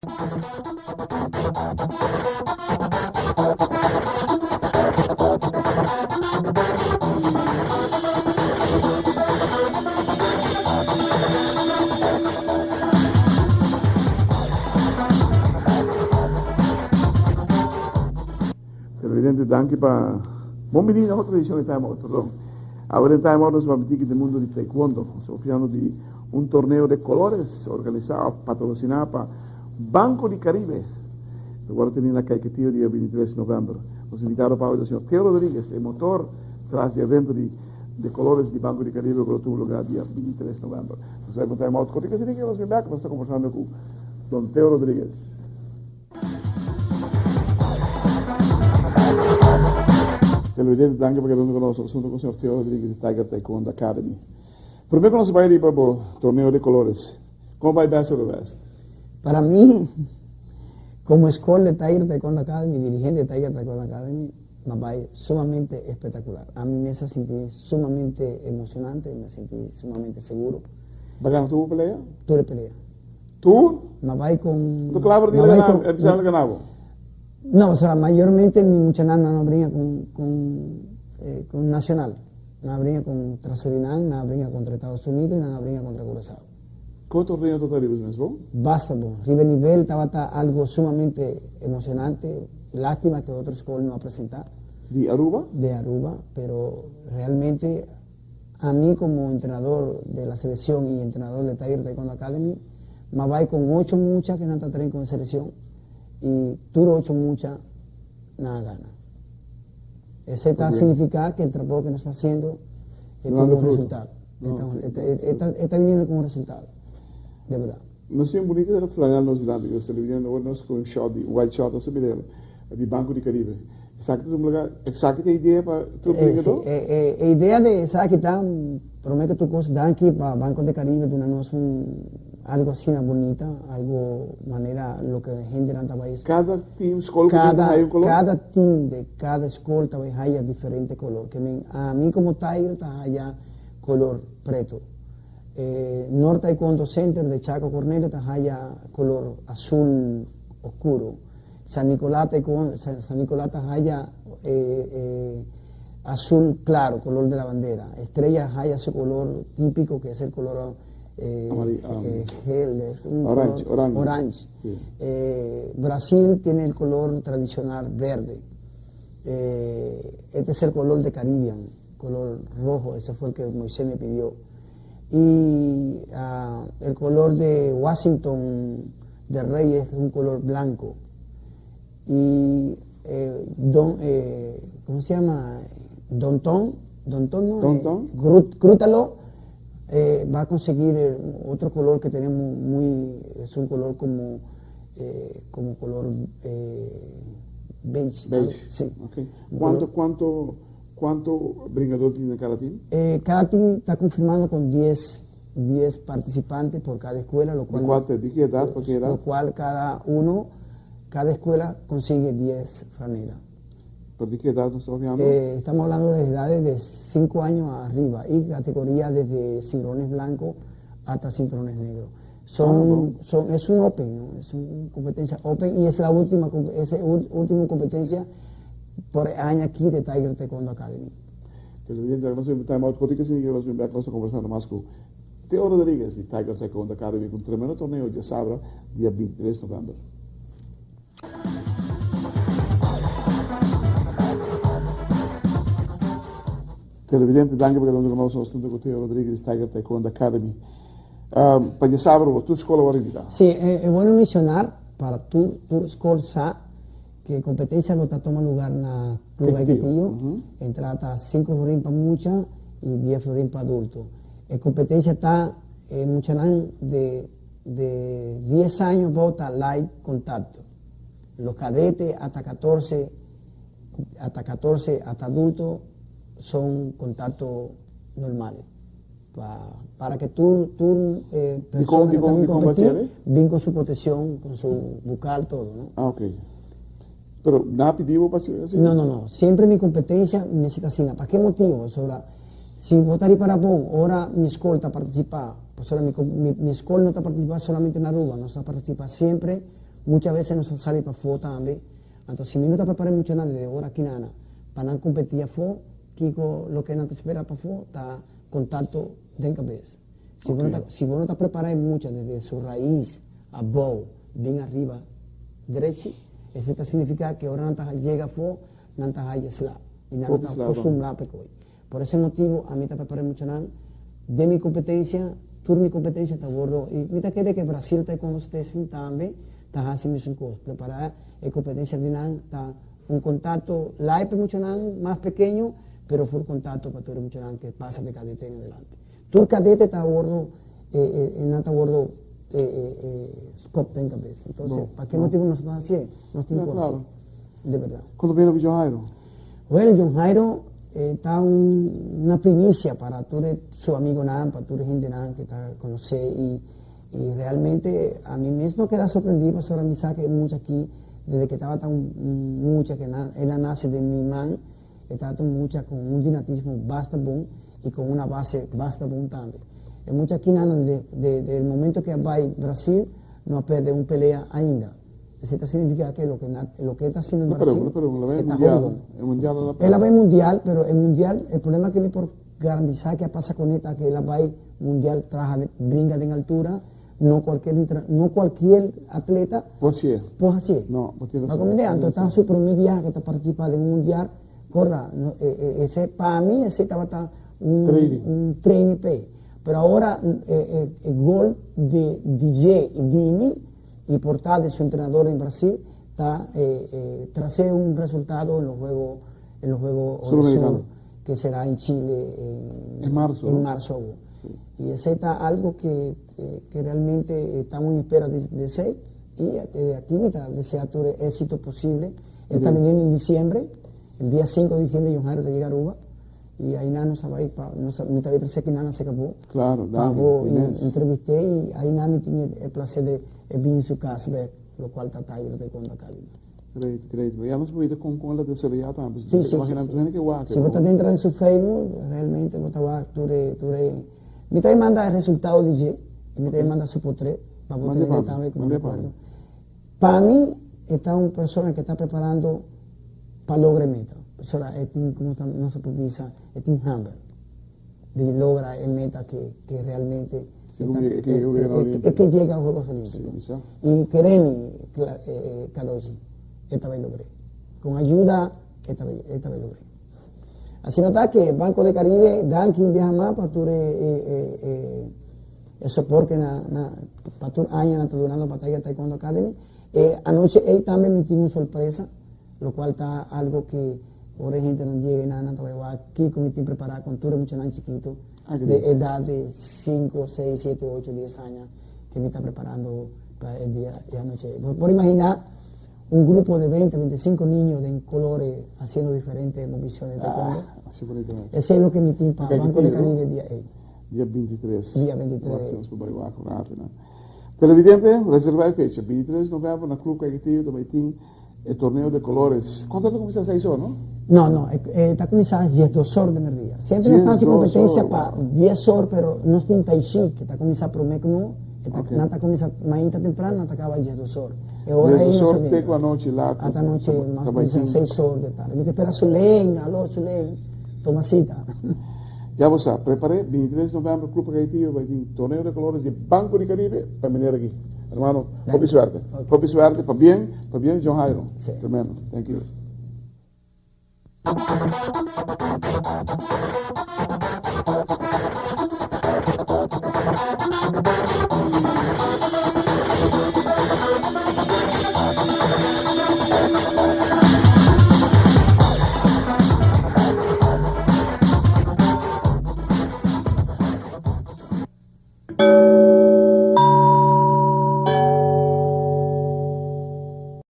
Televidente, danke para... Bom menino, outra edição de Time Out, perdão. Agora em Time Out nós vamos falar do mundo de taekwondo. Estamos falando de torneio de colores organizado, patrocinado para Banco de Caribe. Agora tem na Caiquetillo, dia 23 de novembro. Nos invitaram para o senhor Teo Rodrigues, o motor traz o evento de colores de Banco de Caribe, que tuvo lugar dia 23 de novembro. Nós vamos para Time Out. Corriga, se ninguém nos vem back, nós estamos conversando com Don Teo Rodrigues. Televidente, danke por quedando conosco. Asunto com o senhor Teo Rodrigues de Tiger Taekwondo Academy. Primeiro que nós vamos ir para o torneio de colores. Como vai Best of the Best? Para mí, como escuela de Tiger Taekwondo Academy, dirigente de Tiger Taekwondo Academy, me va sumamente espectacular. A mí me hace sentir sumamente emocionante, me sentí sumamente seguro. ¿Va a ganar tu pelea? Tú le peleas. ¿Tú? Me va con... ¿Tú clavo de el ganado? No, o sea, mayormente mi muchanana no brinca con Nacional. Nada brinca contra Surinam, nada brinca contra Estados Unidos y nada brinca contra Curazao. ¿Qué torneo total ibas mesmo? Basta, River Nivel estaba algo sumamente emocionante. Lástima que otro escuela no va a presentar. ¿De Aruba? De Aruba, pero realmente a mí como entrenador de la selección y entrenador de Tiger Taekwondo Academy, me va con 8 muchas que no traen con selección y tú 8 muchas, nada gana. Eso está significa que el trabajo que nos está haciendo tiene un resultado. Está viniendo con un resultado, de verdad. No sono bonito della flagella neozelandese, che sta vedendo ora con un shot di wild shot, non si vede, di Banco di Caribe. Exacta idea para tu brigador? Idea de, ¿sabes qué tal? Prometo tu cosa, dan aquí para Banco de Caribe, de una algo así más bonita, algo manera, lo que la gente en el país. Cada team, escuela, hay un color? Cada team de cada escuela hay diferente color. Que a mí como Tiger está allá color preto. Norte Taekwondo Center de Chaco Cornelio está allá color azul oscuro. San Nicolás está allá azul claro, color de la bandera. Estrella hay ese color típico que es el color gel, es un orange. Sí. Brasil tiene el color tradicional verde. Este es el color de Caribbean, color rojo, ese fue el que Moisés me pidió. Y el color de Washington de Reyes es un color blanco. Y ¿cómo se llama? Donton Grútalo va a conseguir otro color que tenemos es un color como color beige. Sí. Okay. ¿Cuánto brigador tiene cada team? Cada team está confirmado con 10 participantes por cada escuela, lo cual, ¿De qué edad? ¿Por qué edad? Lo cual cada escuela consigue 10 franelas. ¿Por qué edad nos estamos hablando? Estamos hablando de edades de 5 años arriba y categorías desde cinturones blancos hasta cinturones negros. Es un open, ¿no? Es una competencia open y es la última competencia por año aquí de Tiger Taekwondo Academy. Televidente, nós vamos Time Out Corrica, significa que nós vamos estar conversando mais com Teo Rodrigues de Tiger Taekwondo Academy, com um tremendo torneio de Sabra, dia 23 de novembro. Televidente, danke por quedando conosco, nós estamos com Teo Rodrigues de Tiger Taekwondo Academy. Para Sabra, tu escola va a invitar? Sí, es bueno mencionar para tu escola que competencia no está tomando lugar en la Club Caiquetillo, entrada 5 florines para mucha y 10 florines para adultos. La competencia está mucha de 10 años bota light contacto. Los cadetes hasta 14 hasta adultos son contactos normales. Para que tú personas que también competir, bien con su protección, con su bucal, todo, ¿no? Ah, ok. Pero nada pedido para ser así. No. Siempre mi competencia necesita así. ¿Para qué motivo? Ahora, si votar para Bon, ahora mi escuela está participando. Pues ahora mi escuela no está participando solamente en Aruba, no está participando siempre muchas veces nos sale para fo también. Entonces, si no te preparas mucho nada de ahora aquí nada, para no competir a fo, Kiko, lo que no te espera para fo, está contacto de cabeza. Si vos no te preparas mucho desde su raíz a bow, bien arriba, derecho, eso significa que ahora no te llega a fo, no te haya slap, y no te acostumbrado a hoy. Por ese motivo, a mí te preparé mucho nada de mi competencia, mi competencia está gordo. Y mira que Brasil está con ustedes también, está haciendo sus cosas. Preparar la competencia de NAN, está un contacto, live mucho NAN, más pequeño, pero full contacto para todo mucho NAN que pasa de cadete en adelante. Tu cadete está gordo, no está gordo, scope en cabeza. Entonces, ¿para qué motivo nos va a hacer? No tengo así, de verdad. ¿Cuándo viene John Jairo? Bueno, John Jairo está una primicia para todo su amigo Nan, para toda la gente Nan que está a conocer y realmente a mí mismo queda sorprendido sobre mi saque mucho aquí, desde que estaba tan mucha que él nace de mi man, estaba tan mucha con un dinamismo bastante bueno y con una base bastante buena también. Mucha aquí desde el momento que va a Brasil no ha perdido una pelea ainda. Eso significa que lo que está haciendo en Brasil el mundial él va mundial, pero el mundial, el problema que por garantizar que pasa con esta, que él va a mundial traja brinca en altura, no cualquier atleta pues así. No, entonces está su primer viaje que está participando en un mundial, corra, ese para mí ese estaba un training pay. Pero ahora el gol de DJ Vini y Portal de su entrenador en Brasil está tras un resultado en los Juegos Sur, que será en Chile en marzo. Sí. Y ese está algo que realmente estamos en espera de ser y aquí me desea todo el éxito posible. Él está viniendo en diciembre, el día 5 de diciembre John Jairo te llega a Aruba y ahí nada nos va a ir para mi todavía sé que nada se acabó. Claro, entrevisté y ahí nada me tiene el placer de venir en su casa, ver lo cual está Tiger de cuando acá. Great. Ya nos voy con la tercera ya también. Sí. Si vos estás dentro de su Facebook, realmente vos estás me te manda el resultado de DJ y me te manda su potre para vos tener también como recuerdo. Para mí, está una persona que está preparando para lograr meta. Persona, como no se precisa, es un hambre de lograr el meta que realmente que llega a los Juegos Olímpicos. Y créeme, Kadoshi, esta vez logré. Con ayuda, esta vez logré. Así nota que Banco de Caribe dan que un viaje más para tu el soporte para tu año está durando para Tiger Taekwondo Academy. Anoche él también me tiene una sorpresa, lo cual está algo que por gente no llega nada, aquí como estoy preparado con tú mucho tan chiquito, de edad de 5, 6, 7, 8, 10 años, que me está preparando para el día y anoche. Por imaginar un grupo de 20, 25 niños de colores haciendo diferentes movimientos de taekwondo. Ese es lo que mi team para Banco de Caribe día 23. Día 23. Televidente, reserva fecha, 23 de novembro, en el Club Caetano de Maitín, el torneo de colores. ¿Cuánto te comienza a 6 horas, no? No, está comenzando a 10 horas de merdia. Siempre nos hace competencia para 10 horas, pero no está en Tai Chi, que está comenzando por MECNO, no está comenzando mañana temprano, no está acaba 10 horas. E ora aí não se com a noite lá. A noite, mais 6 horas de tarde. Me espera Sulen, alô Sulen, toma cita. Ya vos sabes, preparé 23 de novembro, Club Caetano, vai ter torneo de colores de Banco de Caribe para venir aquí. Hermano, poca suerte. Poca suerte, para bien, John Jairo. Sí. Tremendo. Thank you.